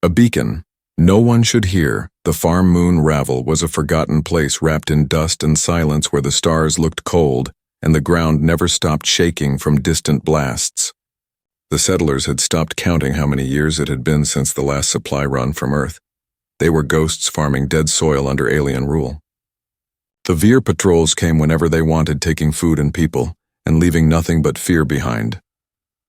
A beacon. No one should hear. The farm moon Ravel was a forgotten place wrapped in dust and silence where the stars looked cold and the ground never stopped shaking from distant blasts. The settlers had stopped counting how many years it had been since the last supply run from Earth. They were ghosts farming dead soil under alien rule. The Veer patrols came whenever they wanted, taking food and people, and leaving nothing but fear behind.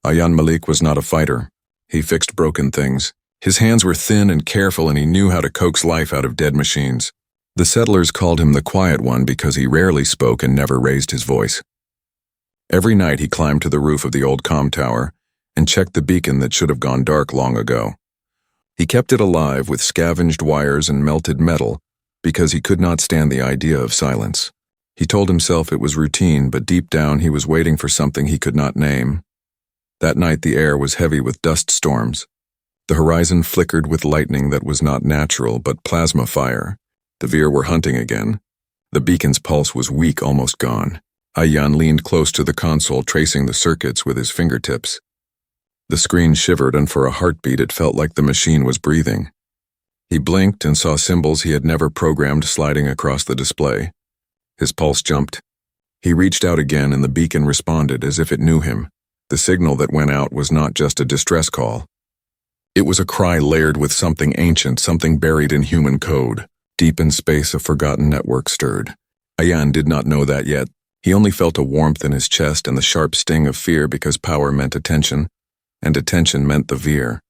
Ayan Malik was not a fighter. He fixed broken things. His hands were thin and careful, and he knew how to coax life out of dead machines. The settlers called him the Quiet One because he rarely spoke and never raised his voice. Every night he climbed to the roof of the old comm tower and checked the beacon that should have gone dark long ago. He kept it alive with scavenged wires and melted metal because he could not stand the idea of silence. He told himself it was routine, but deep down he was waiting for something he could not name. That night the air was heavy with dust storms. The horizon flickered with lightning that was not natural but plasma fire. The Veer were hunting again. The beacon's pulse was weak, almost gone. Ayan leaned close to the console, tracing the circuits with his fingertips. The screen shivered, and for a heartbeat it felt like the machine was breathing. He blinked and saw symbols he had never programmed sliding across the display. His pulse jumped. He reached out again, and the beacon responded as if it knew him. The signal that went out was not just a distress call. It was a cry layered with something ancient, something buried in human code. Deep in space, a forgotten network stirred. Ayan did not know that yet. He only felt a warmth in his chest and the sharp sting of fear, because power meant attention, and attention meant the Veer.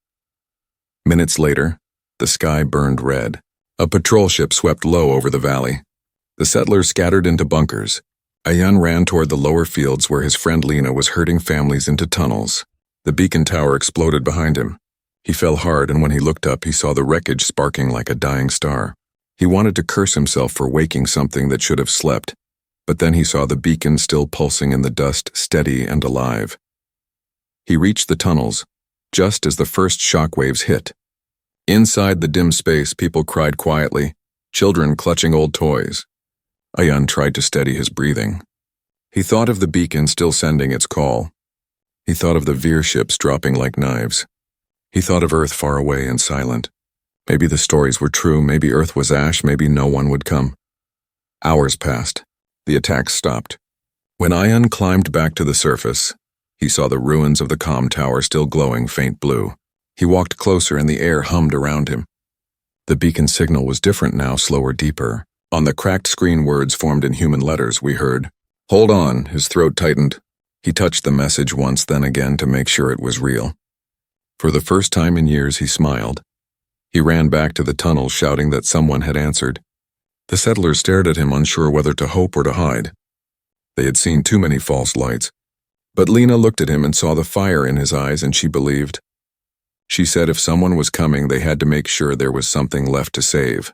Minutes later, the sky burned red. A patrol ship swept low over the valley. The settlers scattered into bunkers. Ayan ran toward the lower fields where his friend Lena was herding families into tunnels. The beacon tower exploded behind him. He fell hard, and when he looked up, he saw the wreckage sparking like a dying star. He wanted to curse himself for waking something that should have slept, but then he saw the beacon still pulsing in the dust, steady and alive. He reached the tunnels, just as the first shockwaves hit. Inside the dim space, people cried quietly, children clutching old toys. Ayan tried to steady his breathing. He thought of the beacon still sending its call. He thought of the Veer ships dropping like knives. He thought of Earth far away and silent. Maybe the stories were true, maybe Earth was ash, maybe no one would come. Hours passed. The attacks stopped. When Ayan climbed back to the surface, he saw the ruins of the comm tower still glowing faint blue. He walked closer, and the air hummed around him. The beacon signal was different now, slower, deeper. On the cracked screen, words formed in human letters. We heard, "Hold on." His throat tightened. He touched the message once, then again, to make sure it was real. For the first time in years, he smiled. He ran back to the tunnel, shouting that someone had answered. The settlers stared at him, unsure whether to hope or to hide. They had seen too many false lights. But Lena looked at him and saw the fire in his eyes, and she believed. She said if someone was coming, they had to make sure there was something left to save.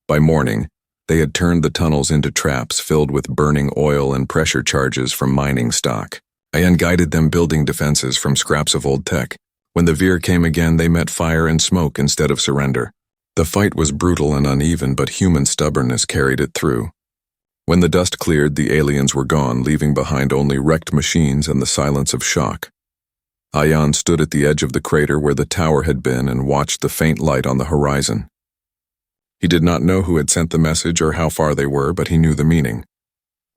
By morning, they had turned the tunnels into traps filled with burning oil and pressure charges from mining stock. Ayan guided them, building defenses from scraps of old tech. When the Veer came again, they met fire and smoke instead of surrender. The fight was brutal and uneven, but human stubbornness carried it through. When the dust cleared, the aliens were gone, leaving behind only wrecked machines and the silence of shock. Ayan stood at the edge of the crater where the tower had been and watched the faint light on the horizon. He did not know who had sent the message or how far they were, but he knew the meaning.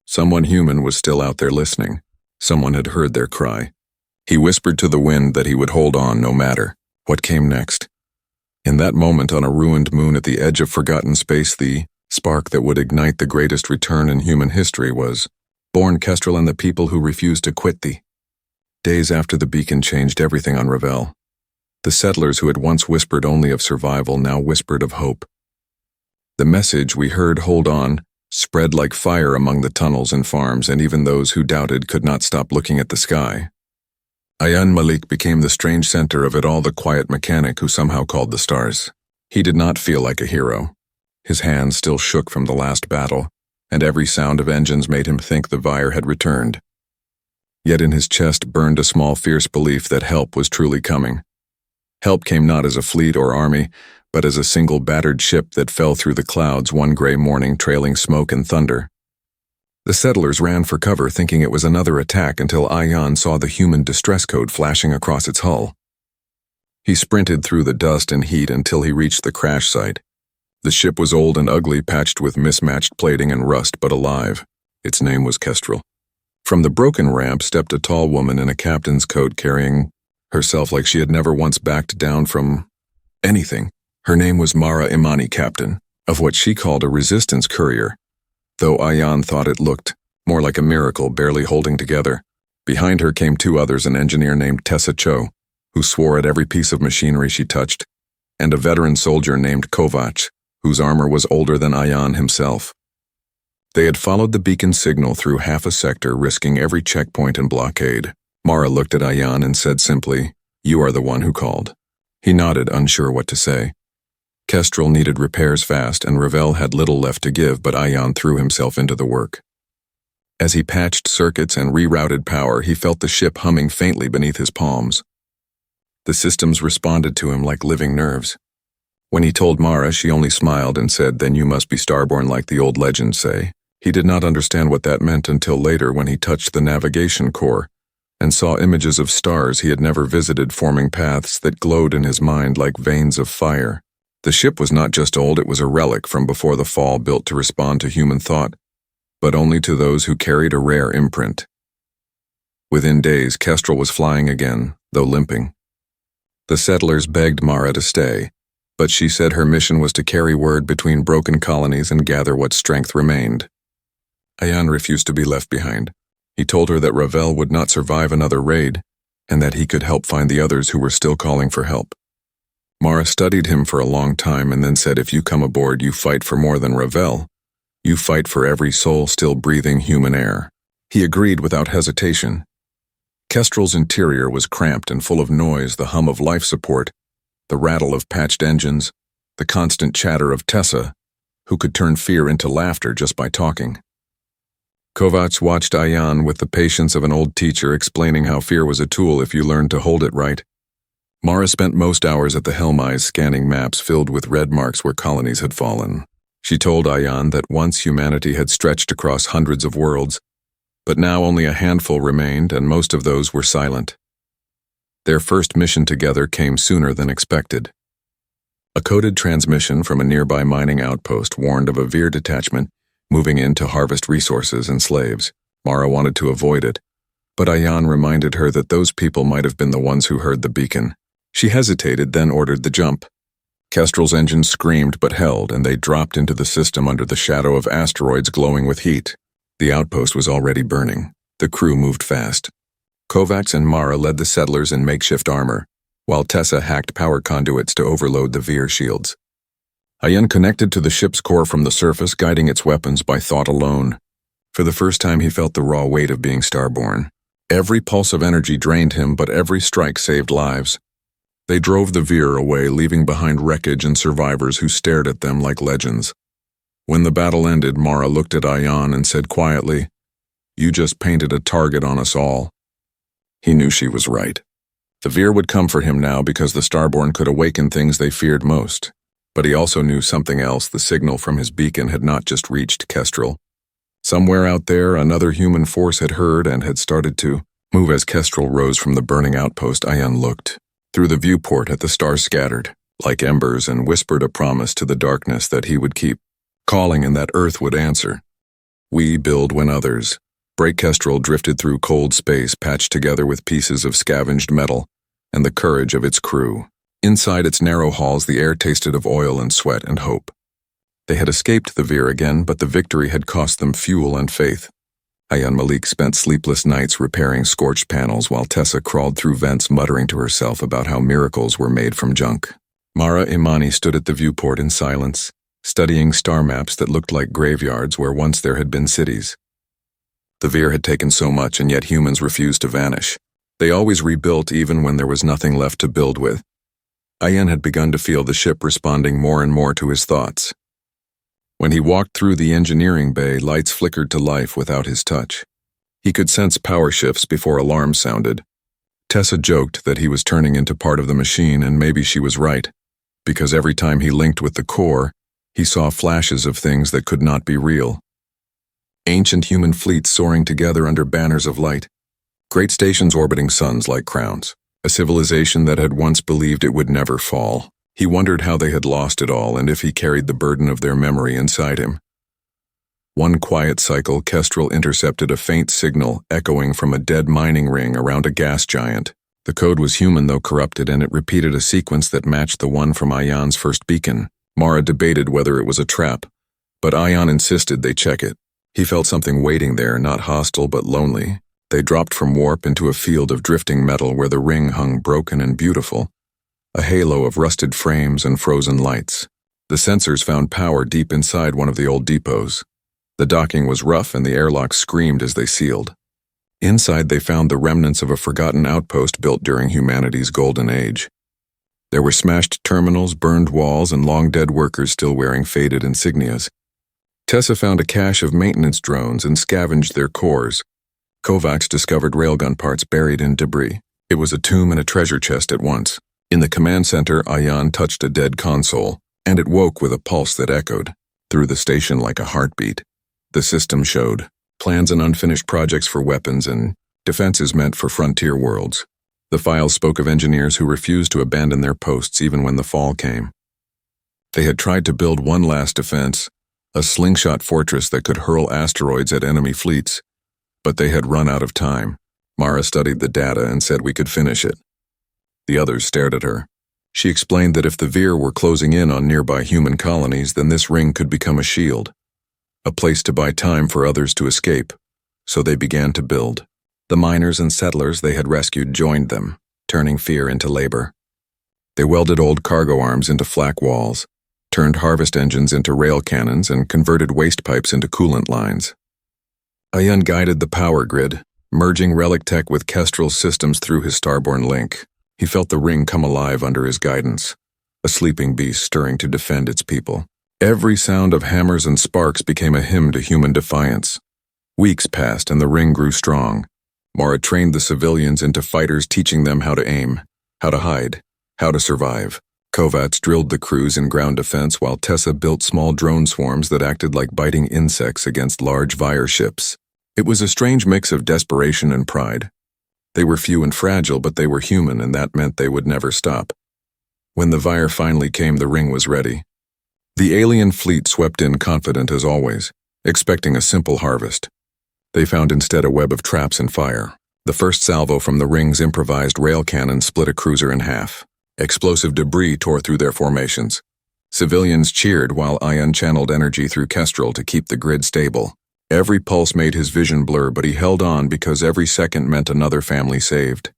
Someone human was still out there listening. Someone had heard their cry. He whispered to the wind that he would hold on no matter. What came next? In that moment, on a ruined moon at the edge of forgotten space, the spark that would ignite the greatest return in human history was born. Kestrel and the people who refused to quit. The days after the beacon changed everything on Ravel. The settlers who had once whispered only of survival now whispered of hope. The message we heard, "Hold on," spread like fire among the tunnels and farms, and even those who doubted could not stop looking at the sky. Ayan Malik became the strange center of it all, the quiet mechanic who somehow called the stars. He did not feel like a hero. His hands still shook from the last battle, and every sound of engines made him think the Veer had returned. Yet in his chest burned a small, fierce belief that help was truly coming. Help came not as a fleet or army, but as a single battered ship that fell through the clouds one gray morning, trailing smoke and thunder. The settlers ran for cover, thinking it was another attack, until Ayan saw the human distress code flashing across its hull. He sprinted through the dust and heat until he reached the crash site. The ship was old and ugly, patched with mismatched plating and rust, but alive. Its name was Kestrel. From the broken ramp stepped a tall woman in a captain's coat, carrying herself like she had never once backed down from anything. Her name was Mara Imani, captain of what she called a resistance courier, though Ayan thought it looked more like a miracle, barely holding together. Behind her came two others, an engineer named Tessa Cho, who swore at every piece of machinery she touched, and a veteran soldier named Kovac, whose armor was older than Ayan himself. They had followed the beacon signal through half a sector, risking every checkpoint and blockade. Mara looked at Ayan and said simply, "You are the one who called." He nodded, unsure what to say. Kestrel needed repairs fast, and Ravel had little left to give, but Ayan threw himself into the work. As he patched circuits and rerouted power, he felt the ship humming faintly beneath his palms. The systems responded to him like living nerves. When he told Mara, she only smiled and said, "Then you must be Starborn like the old legends say." He did not understand what that meant until later, when he touched the navigation core and saw images of stars he had never visited forming paths that glowed in his mind like veins of fire. The ship was not just old, it was a relic from before the fall, built to respond to human thought, but only to those who carried a rare imprint. Within days, Kestrel was flying again, though limping. The settlers begged Mara to stay, but she said her mission was to carry word between broken colonies and gather what strength remained. Ayan refused to be left behind. He told her that Ravel would not survive another raid, and that he could help find the others who were still calling for help. Mara studied him for a long time and then said, "If you come aboard, you fight for more than Ravel. You fight for every soul still breathing human air." He agreed without hesitation. Kestrel's interior was cramped and full of noise, the hum of life support, the rattle of patched engines, the constant chatter of Tessa, who could turn fear into laughter just by talking. Kovac watched Ayan with the patience of an old teacher, explaining how fear was a tool if you learned to hold it right. Mara spent most hours at the helm eyes scanning maps filled with red marks where colonies had fallen. She told Ayan that once humanity had stretched across hundreds of worlds, but now only a handful remained, and most of those were silent. Their first mission together came sooner than expected. A coded transmission from a nearby mining outpost warned of a Veer detachment moving in to harvest resources and slaves. Mara wanted to avoid it, but Ayan reminded her that those people might have been the ones who heard the beacon. She hesitated, then ordered the jump. Kestrel's engines screamed but held, and they dropped into the system under the shadow of asteroids glowing with heat. The outpost was already burning. The crew moved fast. Kovacs and Mara led the settlers in makeshift armor, while Tessa hacked power conduits to overload the Veer shields. Ayan connected to the ship's core from the surface, guiding its weapons by thought alone. For the first time, he felt the raw weight of being Starborn. Every pulse of energy drained him, but every strike saved lives. They drove the Veer away, leaving behind wreckage and survivors who stared at them like legends. When the battle ended, Mara looked at Ayan and said quietly, "You just painted a target on us all." He knew she was right. The Veer would come for him now because the Starborn could awaken things they feared most. But he also knew something else. The signal from his beacon had not just reached Kestrel. Somewhere out there, another human force had heard and had started to move. As Kestrel rose from the burning outpost, Ayan looked through the viewport at the stars scattered like embers and whispered a promise to the darkness that he would keep calling and that Earth would answer. "We build when others break." Kestrel drifted through cold space, patched together with pieces of scavenged metal and the courage of its crew. Inside its narrow halls, the air tasted of oil and sweat and hope. They had escaped the Veer again, but the victory had cost them fuel and faith. Ayan Malik spent sleepless nights repairing scorched panels while Tessa crawled through vents muttering to herself about how miracles were made from junk. Mara Imani stood at the viewport in silence, studying star maps that looked like graveyards where once there had been cities. The Veer had taken so much, and yet humans refused to vanish. They always rebuilt even when there was nothing left to build with. Ayan had begun to feel the ship responding more and more to his thoughts. When he walked through the engineering bay, lights flickered to life without his touch. He could sense power shifts before alarms sounded. Tessa joked that he was turning into part of the machine, and maybe she was right, because every time he linked with the core, he saw flashes of things that could not be real. Ancient human fleets soaring together under banners of light, great stations orbiting suns like crowns. a civilization that had once believed it would never fall. He wondered how they had lost it all and if he carried the burden of their memory inside him. One quiet cycle, Kestrel intercepted a faint signal echoing from a dead mining ring around a gas giant. The code was human though corrupted, and it repeated a sequence that matched the one from Ion's first beacon. Mara debated whether it was a trap, but Ion insisted they check it. He felt something waiting there, not hostile but lonely. They dropped from warp into a field of drifting metal where the ring hung broken and beautiful, a halo of rusted frames and frozen lights. The sensors found power deep inside one of the old depots. The docking was rough and the airlock screamed as they sealed. Inside they found the remnants of a forgotten outpost built during humanity's golden age. There were smashed terminals, burned walls, and long-dead workers still wearing faded insignias. Tessa found a cache of maintenance drones and scavenged their cores. Kovacs discovered railgun parts buried in debris. It was a tomb and a treasure chest at once. In the command center, Ion touched a dead console, and it woke with a pulse that echoed through the station like a heartbeat. The system showed plans and unfinished projects for weapons and defenses meant for frontier worlds. The files spoke of engineers who refused to abandon their posts even when the fall came. They had tried to build one last defense, a slingshot fortress that could hurl asteroids at enemy fleets, but they had run out of time. Mara studied the data and said we could finish it. The others stared at her. She explained that if the Vir were closing in on nearby human colonies, then this ring could become a shield, a place to buy time for others to escape, so they began to build. The miners and settlers they had rescued joined them, turning fear into labor. They welded old cargo arms into flak walls, turned harvest engines into rail cannons, and converted waste pipes into coolant lines. Ion guided the power grid, merging relic tech with Kestrel's systems through his Starborn link. He felt the ring come alive under his guidance, a sleeping beast stirring to defend its people. Every sound of hammers and sparks became a hymn to human defiance. Weeks passed and the ring grew strong. Mara trained the civilians into fighters, teaching them how to aim, how to hide, how to survive. Kovacs drilled the crews in ground defense while Tessa built small drone swarms that acted like biting insects against large Vir ships. It was a strange mix of desperation and pride. They were few and fragile, but they were human, and that meant they would never stop. When the Vir finally came, the ring was ready. The alien fleet swept in confident as always, expecting a simple harvest. They found instead a web of traps and fire. The first salvo from the ring's improvised rail cannon split a cruiser in half. Explosive debris tore through their formations. Civilians cheered while Ion channeled energy through Kestrel to keep the grid stable. Every pulse made his vision blur, but he held on because every second meant another family saved.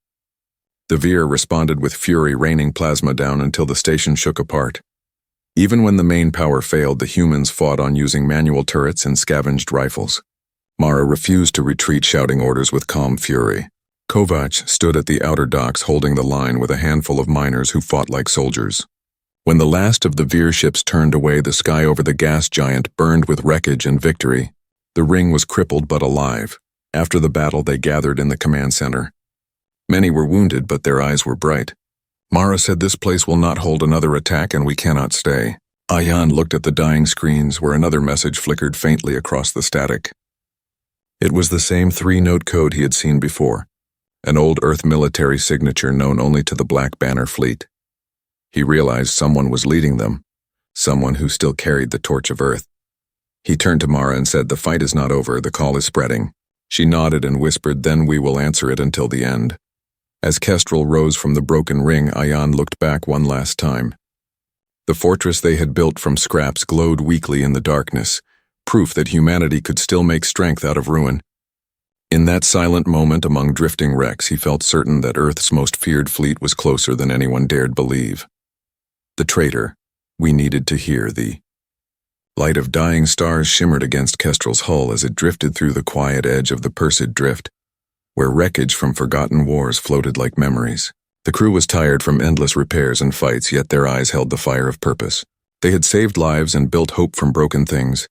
The Vir responded with fury, raining plasma down until the station shook apart. Even when the main power failed, the humans fought on using manual turrets and scavenged rifles. Mara refused to retreat, shouting orders with calm fury. Kovacs stood at the outer docks holding the line with a handful of miners who fought like soldiers. When the last of the Vir ships turned away, the sky over the gas giant burned with wreckage and victory. The ring was crippled but alive. After the battle, they gathered in the command center. Many were wounded, but their eyes were bright. Mara said, "This place will not hold another attack and we cannot stay." Ion looked at the dying screens where another message flickered faintly across the static. It was the same 3-note code he had seen before, an old Earth military signature known only to the Black Banner fleet. He realized someone was leading them, someone who still carried the torch of Earth. He turned to Mara and said, "The fight is not over, the call is spreading." She nodded and whispered, "Then we will answer it until the end." As Kestrel rose from the broken ring, Ion looked back one last time. The fortress they had built from scraps glowed weakly in the darkness, proof that humanity could still make strength out of ruin. In that silent moment among drifting wrecks, he felt certain that Earth's most feared fleet was closer than anyone dared believe. The traitor. We needed to hear the light of dying stars shimmered against Kestrel's hull as it drifted through the quiet edge of the Persid Drift, where wreckage from forgotten wars floated like memories. The crew was tired from endless repairs and fights, yet their eyes held the fire of purpose. They had saved lives and built hope from broken things.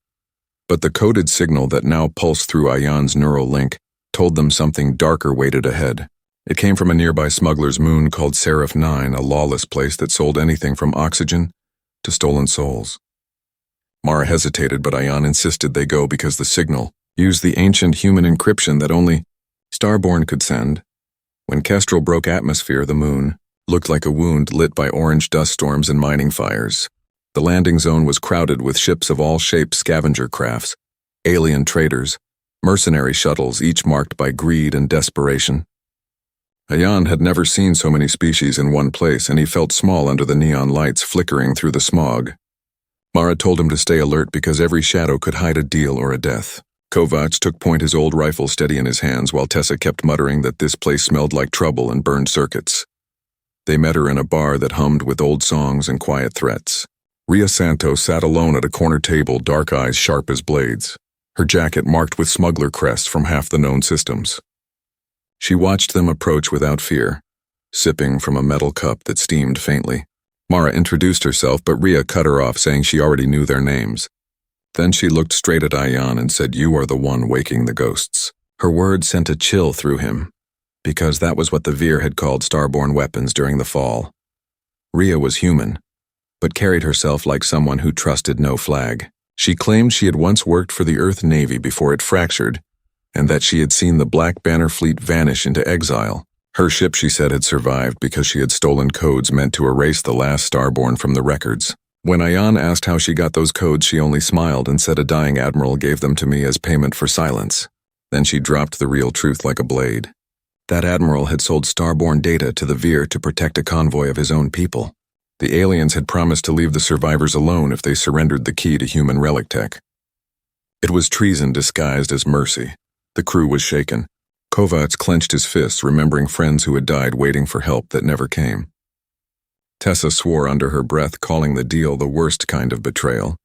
But the coded signal that now pulsed through Ion's neural link told them something darker waited ahead. It came from a nearby smuggler's moon called Seraph 9, a lawless place that sold anything from oxygen to stolen souls. Mara hesitated, but Ion insisted they go because the signal used the ancient human encryption that only Starborn could send. When Kestrel broke atmosphere, the moon looked like a wound lit by orange dust storms and mining fires. The landing zone was crowded with ships of all shapes, scavenger crafts, alien traders, mercenary shuttles, each marked by greed and desperation. Ayan had never seen so many species in one place, and he felt small under the neon lights flickering through the smog. Mara told him to stay alert because every shadow could hide a deal or a death. Kovacs took point, his old rifle steady in his hands, while Tessa kept muttering that this place smelled like trouble and burned circuits. They met her in a bar that hummed with old songs and quiet threats. Ria Santos sat alone at a corner table, dark eyes sharp as blades, her jacket marked with smuggler crests from half the known systems. She watched them approach without fear, sipping from a metal cup that steamed faintly. Mara introduced herself, but Ria cut her off, saying she already knew their names. Then she looked straight at Ayan and said, "You are the one waking the ghosts." Her words sent a chill through him, because that was what the Vir had called starborn weapons during the fall. Ria was human, but carried herself like someone who trusted no flag. She claimed she had once worked for the Earth Navy before it fractured, and that she had seen the Black Banner fleet vanish into exile. Her ship, she said, had survived because she had stolen codes meant to erase the last Starborn from the records. When Ayan asked how she got those codes, she only smiled and said a dying admiral gave them to me as payment for silence. Then she dropped the real truth like a blade. That admiral had sold Starborn data to the Vir to protect a convoy of his own people. The aliens had promised to leave the survivors alone if they surrendered the key to human relic tech. It was treason disguised as mercy. The crew was shaken. Kovacs clenched his fists, remembering friends who had died waiting for help that never came. Tessa swore under her breath, calling the deal the worst kind of betrayal.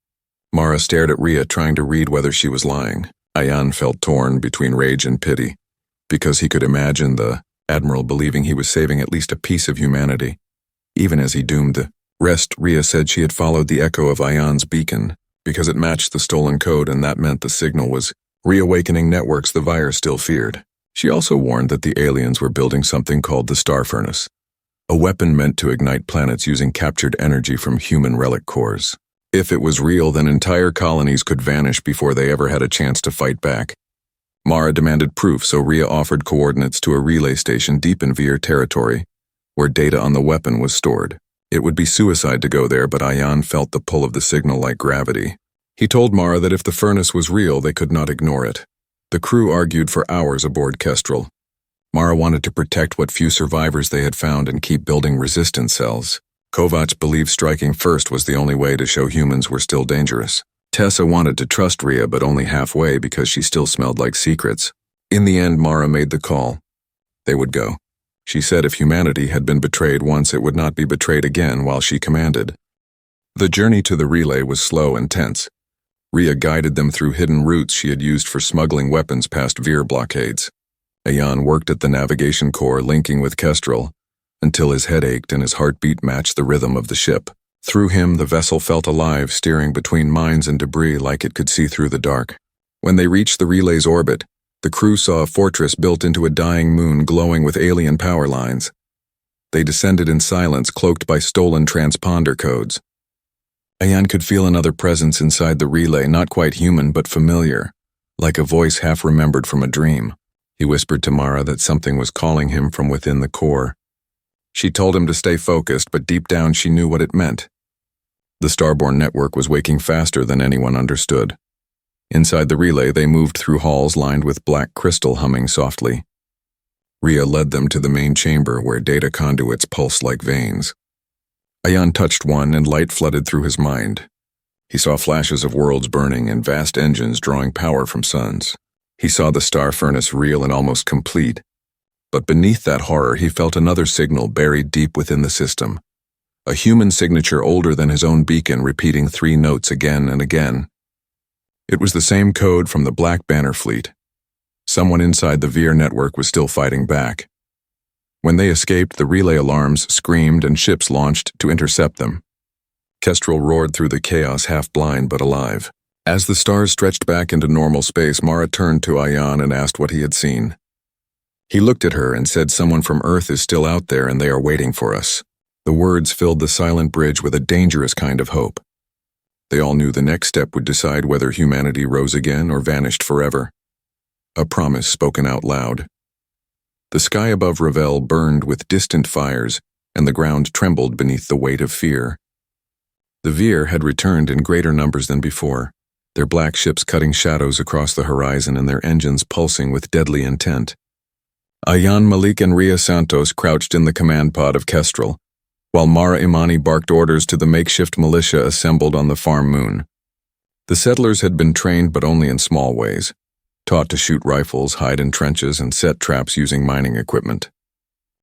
Mara stared at Ria, trying to read whether she was lying. Ayan felt torn between rage and pity, because he could imagine the admiral believing he was saving at least a piece of humanity, even as he doomed the rest. Ria said she had followed the echo of Ayan's beacon, because it matched the stolen code, and that meant the signal was reawakening networks the Vir still feared. She also warned that the aliens were building something called the Star Furnace, a weapon meant to ignite planets using captured energy from human relic cores. If it was real, then entire colonies could vanish before they ever had a chance to fight back. Mara demanded proof, so Ria offered coordinates to a relay station deep in Vir territory, where data on the weapon was stored. It would be suicide to go there, but Ayan felt the pull of the signal like gravity. He told Mara that if the furnace was real, they could not ignore it. The crew argued for hours aboard Kestrel. Mara wanted to protect what few survivors they had found and keep building resistance cells. Kovacs believed striking first was the only way to show humans were still dangerous. Tessa wanted to trust Ria, but only halfway because she still smelled like secrets. In the end, Mara made the call. They would go. She said if humanity had been betrayed once, it would not be betrayed again while she commanded. The journey to the relay was slow and tense. Ria guided them through hidden routes she had used for smuggling weapons past Vir blockades. Ayan worked at the navigation core linking with Kestrel until his head ached and his heartbeat matched the rhythm of the ship. Through him, the vessel felt alive, steering between mines and debris like it could see through the dark. When they reached the relay's orbit, the crew saw a fortress built into a dying moon glowing with alien power lines. They descended in silence, cloaked by stolen transponder codes. Ayan could feel another presence inside the relay, not quite human but familiar, like a voice half remembered from a dream. He whispered to Mara that something was calling him from within the core. She told him to stay focused, but deep down she knew what it meant. The Starborn network was waking faster than anyone understood. Inside the relay, they moved through halls lined with black crystal humming softly. Ria led them to the main chamber where data conduits pulsed like veins. Ayan touched one and light flooded through his mind. He saw flashes of worlds burning and vast engines drawing power from suns. He saw the star furnace real and almost complete. But beneath that horror, he felt another signal buried deep within the system. A human signature older than his own beacon, repeating 3 notes again and again. It was the same code from the Black Banner fleet. Someone inside the Vir network was still fighting back. When they escaped, the relay alarms screamed and ships launched to intercept them. Kestrel roared through the chaos, half blind but alive. As the stars stretched back into normal space, Mara turned to Ayan and asked what he had seen. He looked at her and said, "Someone from Earth is still out there and they are waiting for us." The words filled the silent bridge with a dangerous kind of hope. They all knew the next step would decide whether humanity rose again or vanished forever. A promise spoken out loud. The sky above Ravel burned with distant fires, and the ground trembled beneath the weight of fear. The Veer had returned in greater numbers than before, their black ships cutting shadows across the horizon and their engines pulsing with deadly intent. Ayan Malik and Ria Santos crouched in the command pod of Kestrel, while Mara Imani barked orders to the makeshift militia assembled on the farm moon. The settlers had been trained but only in small ways, taught to shoot rifles, hide in trenches, and set traps using mining equipment.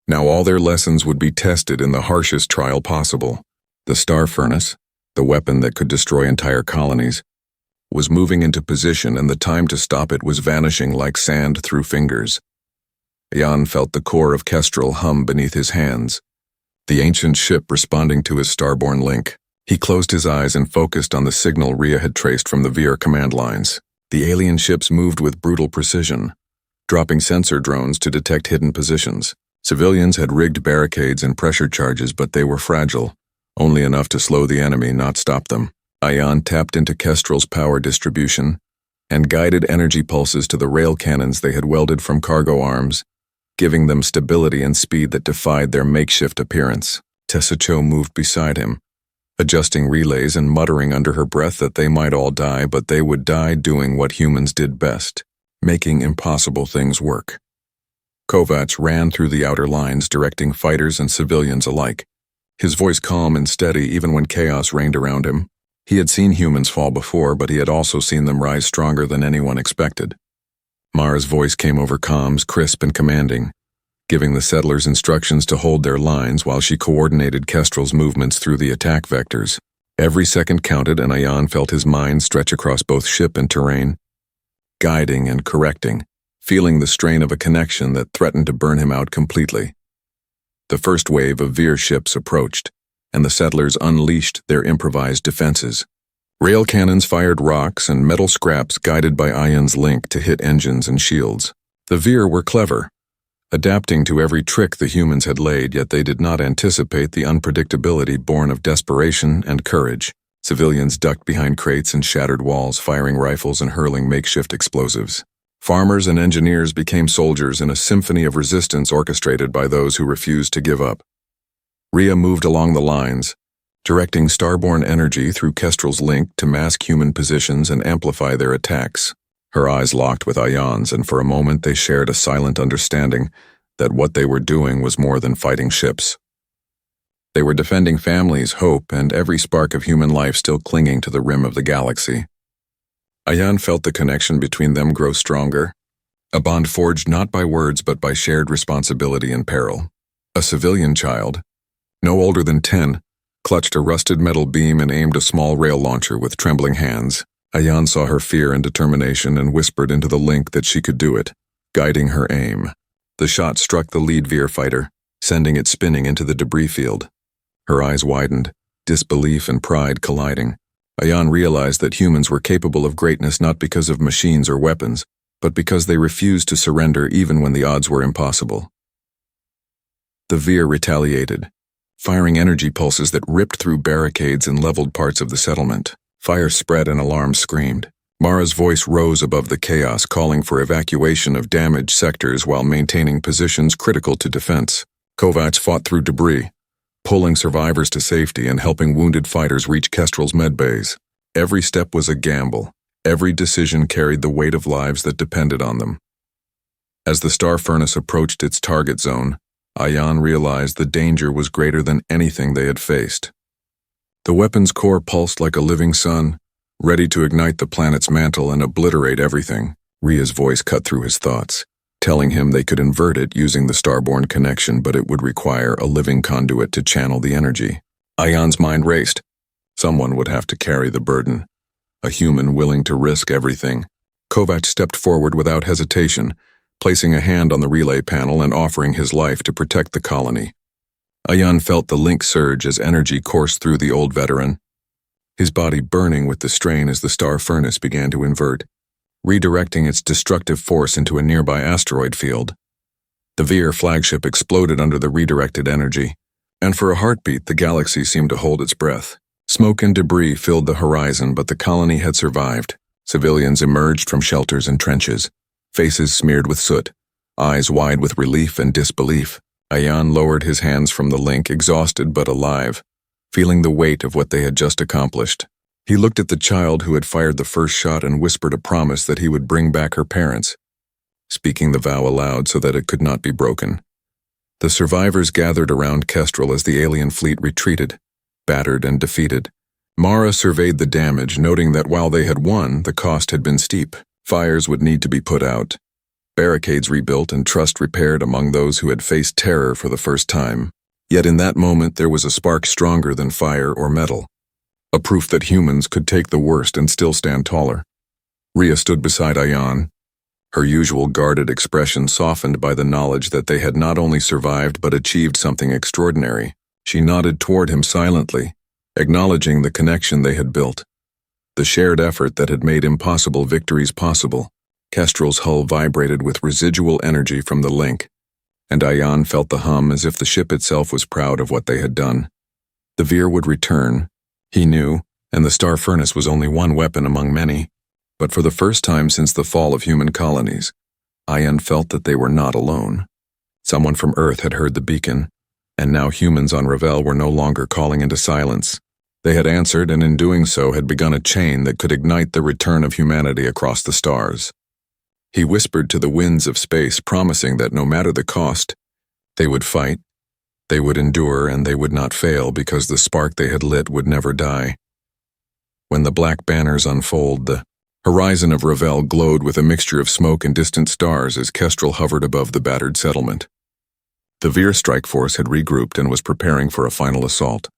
Now all their lessons would be tested in the harshest trial possible. The star furnace, the weapon that could destroy entire colonies, was moving into position, and the time to stop it was vanishing like sand through fingers. Jan felt the core of Kestrel hum beneath his hands, the ancient ship responding to his starborn link. He closed his eyes and focused on the signal Ria had traced from the Veer command lines. The alien ships moved with brutal precision, dropping sensor drones to detect hidden positions. Civilians had rigged barricades and pressure charges, but they were fragile, only enough to slow the enemy, not stop them. Ayan tapped into Kestrel's power distribution and guided energy pulses to the rail cannons they had welded from cargo arms, giving them stability and speed that defied their makeshift appearance. Tessa Cho moved beside him, adjusting relays and muttering under her breath that they might all die, but they would die doing what humans did best, making impossible things work. Kovacs ran through the outer lines, directing fighters and civilians alike, his voice calm and steady even when chaos reigned around him. He had seen humans fall before, but he had also seen them rise stronger than anyone expected. Mara's voice came over comms, crisp and commanding, giving the settlers instructions to hold their lines while she coordinated Kestrel's movements through the attack vectors. Every second counted, and Ayan felt his mind stretch across both ship and terrain, guiding and correcting, feeling the strain of a connection that threatened to burn him out completely. The first wave of Veer ships approached, and the settlers unleashed their improvised defenses. Rail cannons fired rocks and metal scraps guided by Ayan's link to hit engines and shields. The Veer were clever, adapting to every trick the humans had laid, yet they did not anticipate the unpredictability born of desperation and courage. Civilians ducked behind crates and shattered walls, firing rifles and hurling makeshift explosives. Farmers and engineers became soldiers in a symphony of resistance orchestrated by those who refused to give up. Ria moved along the lines, directing starborn energy through Kestrel's link to mask human positions and amplify their attacks. Her eyes locked with Ayan's, and for a moment they shared a silent understanding that what they were doing was more than fighting ships. They were defending families, hope, and every spark of human life still clinging to the rim of the galaxy. Ayan felt the connection between them grow stronger, a bond forged not by words but by shared responsibility and peril. A civilian child, no older than 10, clutched a rusted metal beam and aimed a small rail launcher with trembling hands. Ayan saw her fear and determination and whispered into the link that she could do it, guiding her aim. The shot struck the lead Veer fighter, sending it spinning into the debris field. Her eyes widened, disbelief and pride colliding. Ayan realized that humans were capable of greatness not because of machines or weapons, but because they refused to surrender even when the odds were impossible. The Veer retaliated, firing energy pulses that ripped through barricades and leveled parts of the settlement. Fire spread and alarms screamed. Mara's voice rose above the chaos, calling for evacuation of damaged sectors while maintaining positions critical to defense. Kovacs fought through debris, pulling survivors to safety and helping wounded fighters reach Kestrel's medbays. Every step was a gamble. Every decision carried the weight of lives that depended on them. As the star furnace approached its target zone, Ayan realized the danger was greater than anything they had faced. The weapon's core pulsed like a living sun, ready to ignite the planet's mantle and obliterate everything. Ria's voice cut through his thoughts, telling him they could invert it using the Starborn connection, but it would require a living conduit to channel the energy. Ayan's mind raced. Someone would have to carry the burden, a human willing to risk everything. Kovacs stepped forward without hesitation, placing a hand on the relay panel and offering his life to protect the colony. Ayan felt the link surge as energy coursed through the old veteran, his body burning with the strain as the star furnace began to invert, redirecting its destructive force into a nearby asteroid field. The Veer flagship exploded under the redirected energy, and for a heartbeat the galaxy seemed to hold its breath. Smoke and debris filled the horizon, but the colony had survived. Civilians emerged from shelters and trenches, faces smeared with soot, eyes wide with relief and disbelief. Ayan lowered his hands from the link, exhausted but alive, feeling the weight of what they had just accomplished. He looked at the child who had fired the first shot and whispered a promise that he would bring back her parents, speaking the vow aloud so that it could not be broken. The survivors gathered around Kestrel as the alien fleet retreated, battered and defeated. Mara surveyed the damage, noting that while they had won, the cost had been steep. Fires would need to be put out, barricades rebuilt, and trust repaired among those who had faced terror for the first time. Yet in that moment there was a spark stronger than fire or metal, a proof that humans could take the worst and still stand taller. Rhea stood beside Ayan, her usual guarded expression softened by the knowledge that they had not only survived but achieved something extraordinary. She nodded toward him silently, acknowledging the connection they had built, the shared effort that had made impossible victories possible. Kestrel's hull vibrated with residual energy from the link, and Ayan felt the hum as if the ship itself was proud of what they had done. The Veer would return, he knew, and the star furnace was only one weapon among many. But for the first time since the fall of human colonies, Ayan felt that they were not alone. Someone from Earth had heard the beacon, and now humans on Ravel were no longer calling into silence. They had answered, and in doing so had begun a chain that could ignite the return of humanity across the stars. He whispered to the winds of space, promising that no matter the cost, they would fight, they would endure, and they would not fail because the spark they had lit would never die. When the black banners unfold, the horizon of Ravel glowed with a mixture of smoke and distant stars as Kestrel hovered above the battered settlement. The Veer strike force had regrouped and was preparing for a final assault,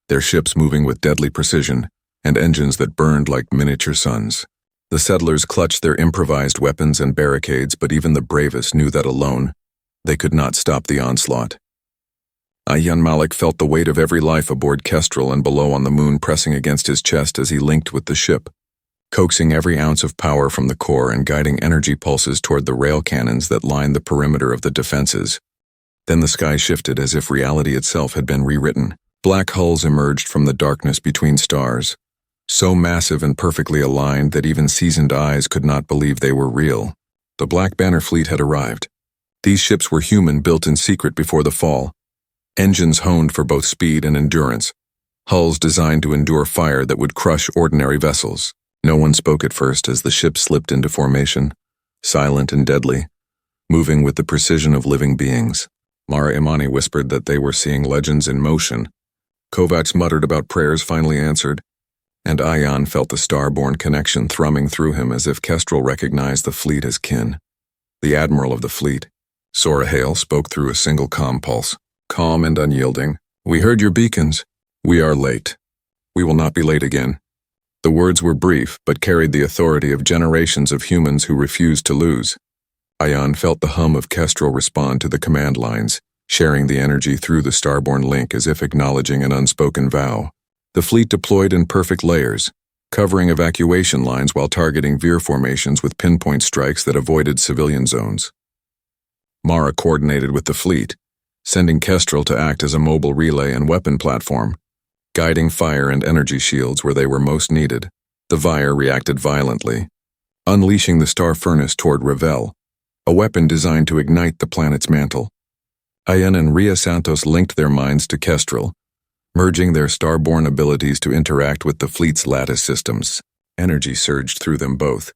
their ships moving with deadly precision and engines that burned like miniature suns. The settlers clutched their improvised weapons and barricades, but even the bravest knew that alone, they could not stop the onslaught. Ayan Malik felt the weight of every life aboard Kestrel and below on the moon pressing against his chest as he linked with the ship, coaxing every ounce of power from the core and guiding energy pulses toward the rail cannons that lined the perimeter of the defenses. Then the sky shifted as if reality itself had been rewritten. Black hulls emerged from the darkness between stars, so massive and perfectly aligned that even seasoned eyes could not believe they were real. The Black Banner fleet had arrived. These ships were human, built in secret before the fall, engines honed for both speed and endurance, hulls designed to endure fire that would crush ordinary vessels. No one spoke at first as the ship slipped into formation, silent and deadly, moving with the precision of living beings. Mara Imani whispered that they were seeing legends in motion. Kovacs muttered about prayers finally answered, and Ayan felt the Starborn connection thrumming through him as if Kestrel recognized the fleet as kin. The admiral of the fleet, Sora Hale, spoke through a single comm pulse, calm and unyielding. "We heard your beacons. We are late. We will not be late again." The words were brief, but carried the authority of generations of humans who refused to lose. Ayan felt the hum of Kestrel respond to the command lines, sharing the energy through the Starborn link as if acknowledging an unspoken vow. The fleet deployed in perfect layers, covering evacuation lines while targeting Veer formations with pinpoint strikes that avoided civilian zones. Mara coordinated with the fleet, sending Kestrel to act as a mobile relay and weapon platform, guiding fire and energy shields where they were most needed. The Veer reacted violently, unleashing the star furnace toward Ravel, a weapon designed to ignite the planet's mantle. Ayan and Rhea Santos linked their minds to Kestrel, merging their Starborn abilities to interact with the fleet's lattice systems. Energy surged through them both,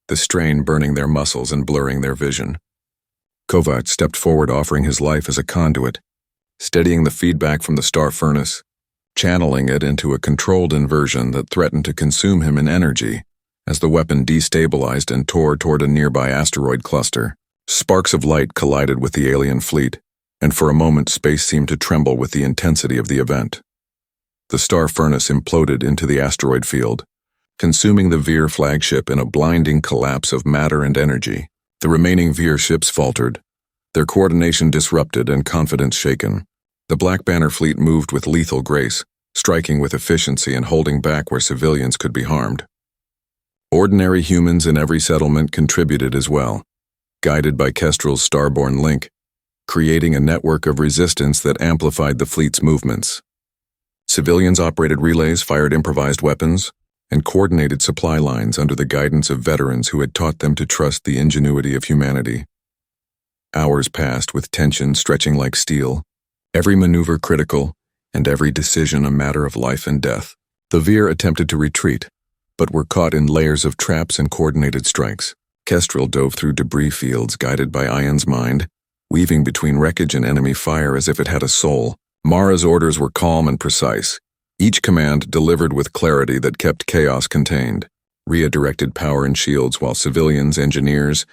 the strain burning their muscles and blurring their vision. Kovac stepped forward, offering his life as a conduit, steadying the feedback from the star furnace, channeling it into a controlled inversion that threatened to consume him in energy as the weapon destabilized and tore toward a nearby asteroid cluster. Sparks of light collided with the alien fleet, and for a moment space seemed to tremble with the intensity of the event. The star furnace imploded into the asteroid field, consuming the Veer flagship in a blinding collapse of matter and energy. The remaining Veer ships faltered, their coordination disrupted and confidence shaken. The Black Banner fleet moved with lethal grace, striking with efficiency and holding back where civilians could be harmed. Ordinary humans in every settlement contributed as well, guided by Kestrel's Starborn link, creating a network of resistance that amplified the fleet's movements. Civilians operated relays, fired improvised weapons, and coordinated supply lines under the guidance of veterans who had taught them to trust the ingenuity of humanity. Hours passed with tension stretching like steel, every maneuver critical, and every decision a matter of life and death. The Veer attempted to retreat, but were caught in layers of traps and coordinated strikes. Kestrel dove through debris fields guided by Ion's mind, weaving between wreckage and enemy fire as if it had a soul. Mara's orders were calm and precise, each command delivered with clarity that kept chaos contained. Rhea directed power and shields while civilians, engineers,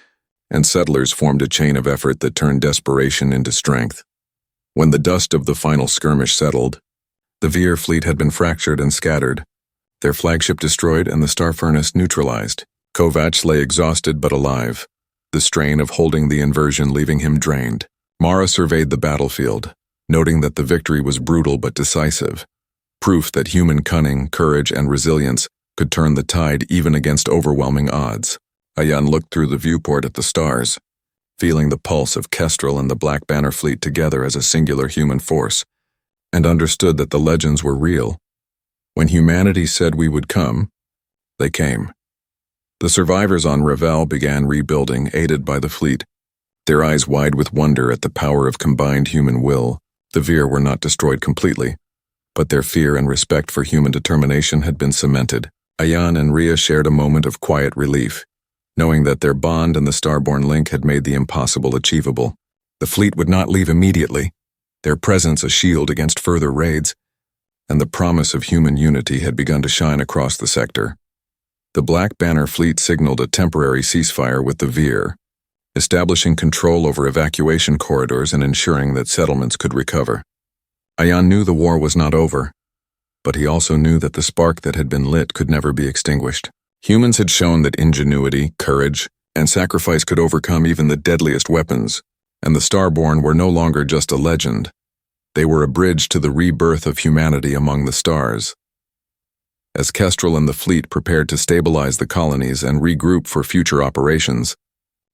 and settlers formed a chain of effort that turned desperation into strength. When the dust of the final skirmish settled, the Veer fleet had been fractured and scattered, their flagship destroyed and the star furnace neutralized. Kovacs lay exhausted but alive, the strain of holding the inversion leaving him drained. Mara surveyed the battlefield, noting that the victory was brutal but decisive, proof that human cunning, courage, and resilience could turn the tide even against overwhelming odds. Ayan looked through the viewport at the stars, feeling the pulse of Kestrel and the Black Banner fleet together as a singular human force, and understood that the legends were real. When humanity said we would come, they came. The survivors on Ravel began rebuilding, aided by the fleet, their eyes wide with wonder at the power of combined human will. The Veer were not destroyed completely, but their fear and respect for human determination had been cemented. Ayan and Rhea shared a moment of quiet relief, knowing that their bond and the Starborn link had made the impossible achievable. The fleet would not leave immediately, their presence a shield against further raids, and the promise of human unity had begun to shine across the sector. The Black Banner fleet signaled a temporary ceasefire with the Veer, establishing control over evacuation corridors and ensuring that settlements could recover. Ayan knew the war was not over, but he also knew that the spark that had been lit could never be extinguished. Humans had shown that ingenuity, courage, and sacrifice could overcome even the deadliest weapons, and the Starborn were no longer just a legend. They were a bridge to the rebirth of humanity among the stars. As Kestrel and the fleet prepared to stabilize the colonies and regroup for future operations,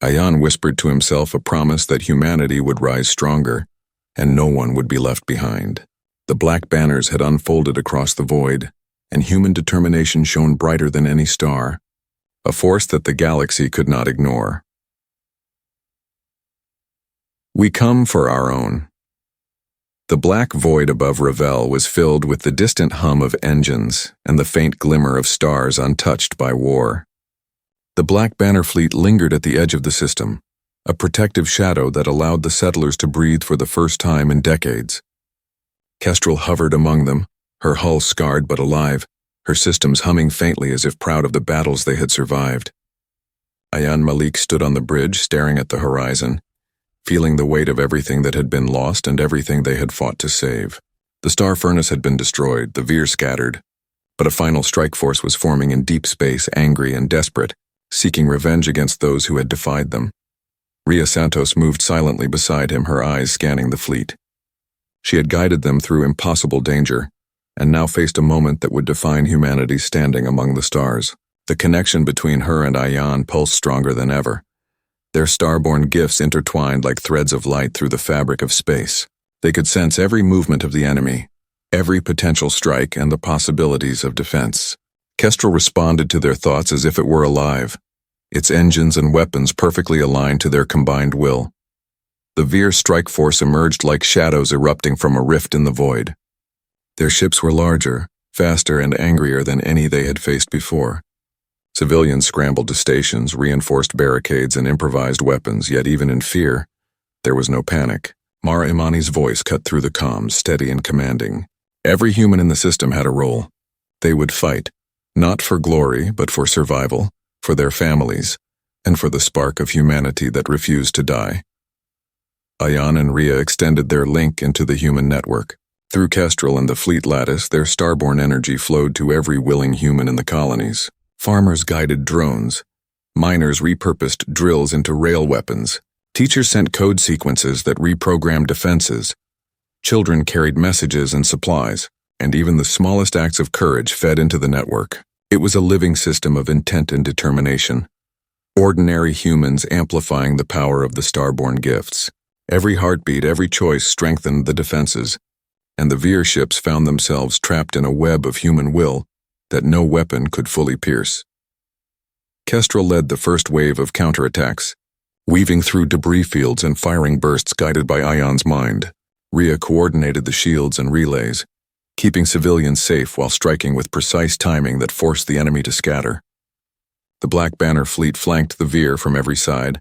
Ayan whispered to himself a promise that humanity would rise stronger, and no one would be left behind. The black banners had unfolded across the void, and human determination shone brighter than any star, a force that the galaxy could not ignore. We come for our own. The black void above Ravel was filled with the distant hum of engines and the faint glimmer of stars untouched by war. The Black Banner fleet lingered at the edge of the system, a protective shadow that allowed the settlers to breathe for the first time in decades. Kestrel hovered among them, her hull scarred but alive, her systems humming faintly as if proud of the battles they had survived. Ayan Malik stood on the bridge, staring at the horizon, feeling the weight of everything that had been lost and everything they had fought to save. The star furnace had been destroyed, the Veer scattered, but a final strike force was forming in deep space, angry and desperate, seeking revenge against those who had defied them. Rhea Santos moved silently beside him, her eyes scanning the fleet. She had guided them through impossible danger, and now faced a moment that would define humanity's standing among the stars. The connection between her and Ayan pulsed stronger than ever, their starborn gifts intertwined like threads of light through the fabric of space. They could sense every movement of the enemy, every potential strike, and the possibilities of defense. Kestrel responded to their thoughts as if it were alive, its engines and weapons perfectly aligned to their combined will. The Veer strike force emerged like shadows erupting from a rift in the void. Their ships were larger, faster, and angrier than any they had faced before. Civilians scrambled to stations, reinforced barricades, and improvised weapons, yet even in fear, there was no panic. Mara Imani's voice cut through the comms, steady and commanding. Every human in the system had a role. They would fight, not for glory, but for survival, for their families, and for the spark of humanity that refused to die. Ayan and Rhea extended their link into the human network. Through Kestrel and the fleet lattice, their starborn energy flowed to every willing human in the colonies. Farmers guided drones. Miners repurposed drills into rail weapons. Teachers sent code sequences that reprogrammed defenses. Children carried messages and supplies, and even the smallest acts of courage fed into the network. It was a living system of intent and determination. Ordinary humans amplifying the power of the starborn gifts. Every heartbeat, every choice strengthened the defenses, and the Veer ships found themselves trapped in a web of human will that no weapon could fully pierce. Kestrel led the first wave of counterattacks, weaving through debris fields and firing bursts guided by Ion's mind. Rhea coordinated the shields and relays, keeping civilians safe while striking with precise timing that forced the enemy to scatter. The Black Banner fleet flanked the Veer from every side,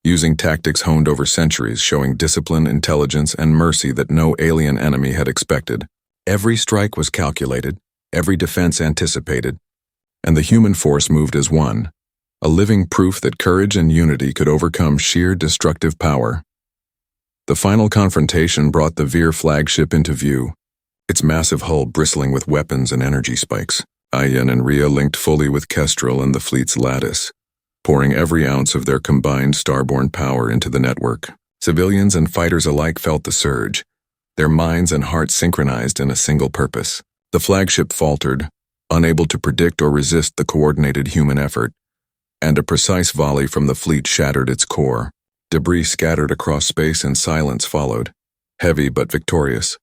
using tactics honed over centuries, showing discipline, intelligence, and mercy that no alien enemy had expected. Every strike was calculated, every defense anticipated, and the human force moved as one, a living proof that courage and unity could overcome sheer destructive power. The final confrontation brought the Veer flagship into view, its massive hull bristling with weapons and energy spikes. Ion and Rhea linked fully with Kestrel and the fleet's lattice, pouring every ounce of their combined starborn power into the network. Civilians and fighters alike felt the surge, their minds and hearts synchronized in a single purpose. The flagship faltered, unable to predict or resist the coordinated human effort, and a precise volley from the fleet shattered its core. Debris scattered across space and silence followed, heavy but victorious.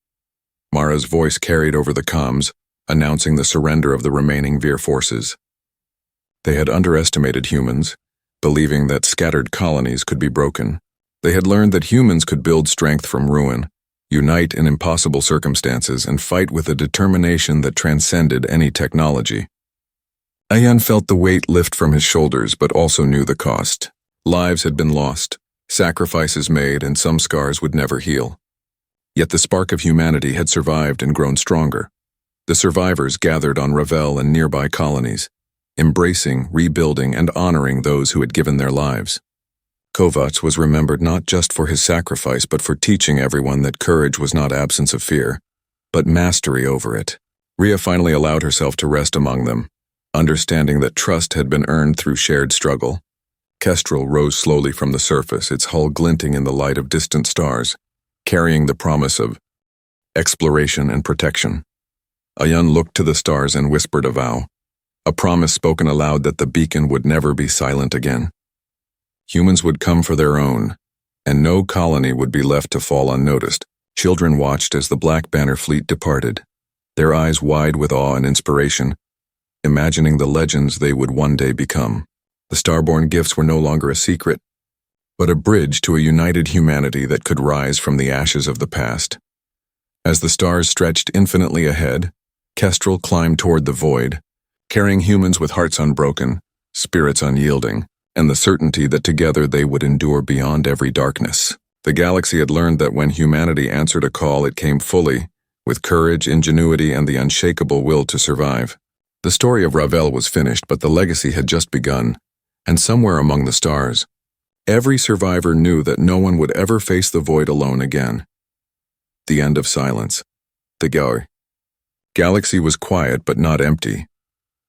Mara's voice carried over the comms, announcing the surrender of the remaining Veer forces. They had underestimated humans, believing that scattered colonies could be broken. They had learned that humans could build strength from ruin, unite in impossible circumstances, and fight with a determination that transcended any technology. Ion felt the weight lift from his shoulders, but also knew the cost. Lives had been lost, sacrifices made, and some scars would never heal. Yet the spark of humanity had survived and grown stronger. The survivors gathered on Ravel and nearby colonies, embracing, rebuilding, and honoring those who had given their lives. Kovacs was remembered not just for his sacrifice but for teaching everyone that courage was not absence of fear, but mastery over it. Rhea finally allowed herself to rest among them, understanding that trust had been earned through shared struggle. Kestrel rose slowly from the surface, its hull glinting in the light of distant stars, carrying the promise of exploration and protection. Ion looked to the stars and whispered a vow, a promise spoken aloud that the beacon would never be silent again. Humans would come for their own, and no colony would be left to fall unnoticed. Children watched as the Black Banner fleet departed, their eyes wide with awe and inspiration, imagining the legends they would one day become. The Starborn gifts were no longer a secret, but a bridge to a united humanity that could rise from the ashes of the past. As the stars stretched infinitely ahead, Kestrel climbed toward the void, carrying humans with hearts unbroken, spirits unyielding, and the certainty that together they would endure beyond every darkness. The galaxy had learned that when humanity answered a call, it came fully, with courage, ingenuity, and the unshakable will to survive. The story of Ravel was finished, but the legacy had just begun, and somewhere among the stars, every survivor knew that no one would ever face the void alone again. The end of silence. The galaxy was quiet but not empty.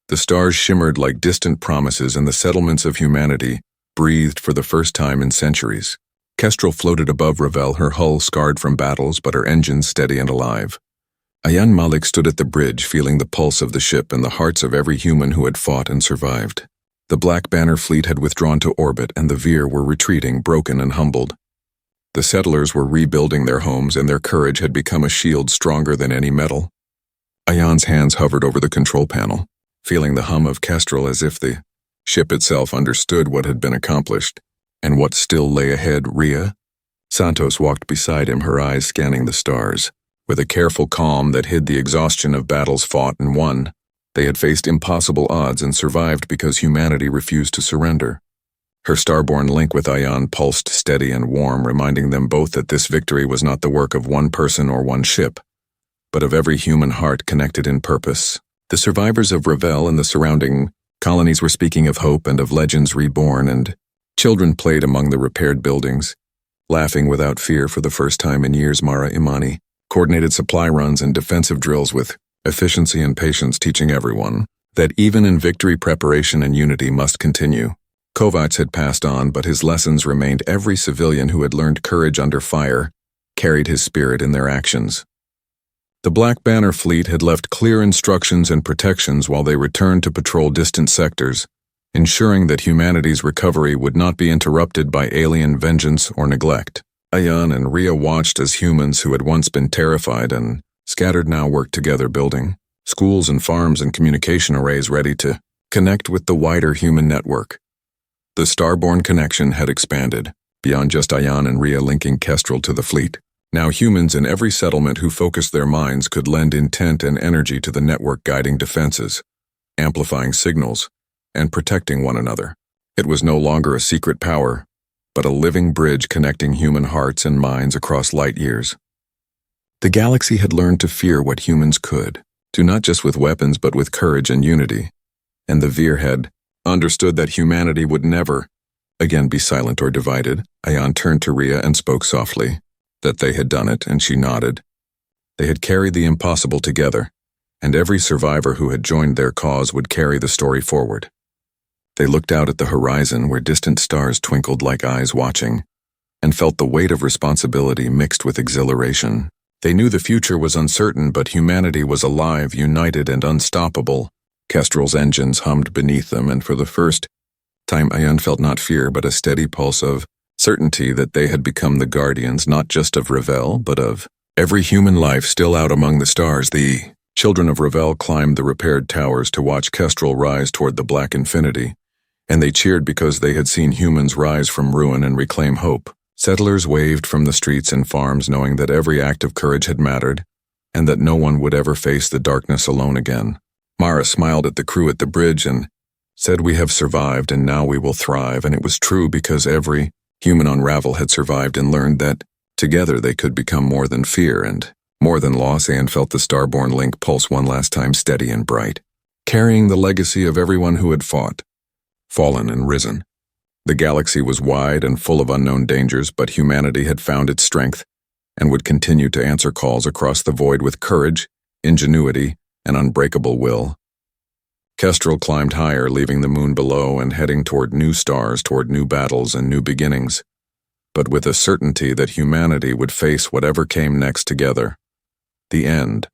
The stars shimmered like distant promises, and the settlements of humanity breathed for the first time in centuries. Kestrel floated above Ravel, her hull scarred from battles but her engines steady and alive. Ayan Malik stood at the bridge, feeling the pulse of the ship and the hearts of every human who had fought and survived. The Black Banner fleet had withdrawn to orbit, and the Veer were retreating, broken and humbled. The settlers were rebuilding their homes, and their courage had become a shield stronger than any metal. Ayan's hands hovered over the control panel, feeling the hum of Kestrel as if the ship itself understood what had been accomplished and what still lay ahead. Rhea? Santos walked beside him, her eyes scanning the stars. With a careful calm that hid the exhaustion of battles fought and won, they had faced impossible odds and survived because humanity refused to surrender. Her starborn link with Ayan pulsed steady and warm, reminding them both that this victory was not the work of one person or one ship, but of every human heart connected in purpose. The survivors of Ravel and the surrounding colonies were speaking of hope and of legends reborn, and children played among the repaired buildings, laughing without fear for the first time in years. Mara Imani coordinated supply runs and defensive drills with efficiency and patience, teaching everyone that even in victory, preparation and unity must continue. Kovacs had passed on, but his lessons remained. Every civilian who had learned courage under fire carried his spirit in their actions. The Black Banner fleet had left clear instructions and protections while they returned to patrol distant sectors, ensuring that humanity's recovery would not be interrupted by alien vengeance or neglect. Ayan and Rhea watched as humans who had once been terrified and scattered now worked together, building schools and farms and communication arrays ready to connect with the wider human network. The Starborn connection had expanded, beyond just Ayan and Rhea linking Kestrel to the fleet. Now humans in every settlement who focused their minds could lend intent and energy to the network guiding defenses, amplifying signals, and protecting one another. It was no longer a secret power, but a living bridge connecting human hearts and minds across light years. The galaxy had learned to fear what humans could, do not just with weapons but with courage and unity. And the Veer had understood that humanity would never again be silent or divided. Ayan turned to Rhea and spoke softly. That they had done it, and she nodded. They had carried the impossible together, and every survivor who had joined their cause would carry the story forward. They looked out at the horizon where distant stars twinkled like eyes watching, and felt the weight of responsibility mixed with exhilaration. They knew the future was uncertain, but humanity was alive, united, and unstoppable. Kestrel's engines hummed beneath them, and for the first time Ayan felt not fear but a steady pulse of certainty that they had become the guardians not just of Ravel, but of every human life still out among the stars. The children of Ravel climbed the repaired towers to watch Kestrel rise toward the black infinity, and they cheered because they had seen humans rise from ruin and reclaim hope. Settlers waved from the streets and farms knowing that every act of courage had mattered, and that no one would ever face the darkness alone again. Mara smiled at the crew at the bridge and said, "We have survived and now we will thrive," and it was true because every human on Ravel had survived and learned that together they could become more than fear and more than loss. And felt the Starborn link pulse one last time, steady and bright, carrying the legacy of everyone who had fought, fallen, and risen. The galaxy was wide and full of unknown dangers, but humanity had found its strength and would continue to answer calls across the void with courage, ingenuity, and unbreakable will. Kestrel climbed higher, leaving the moon below and heading toward new stars, toward new battles and new beginnings, but with a certainty that humanity would face whatever came next together. The end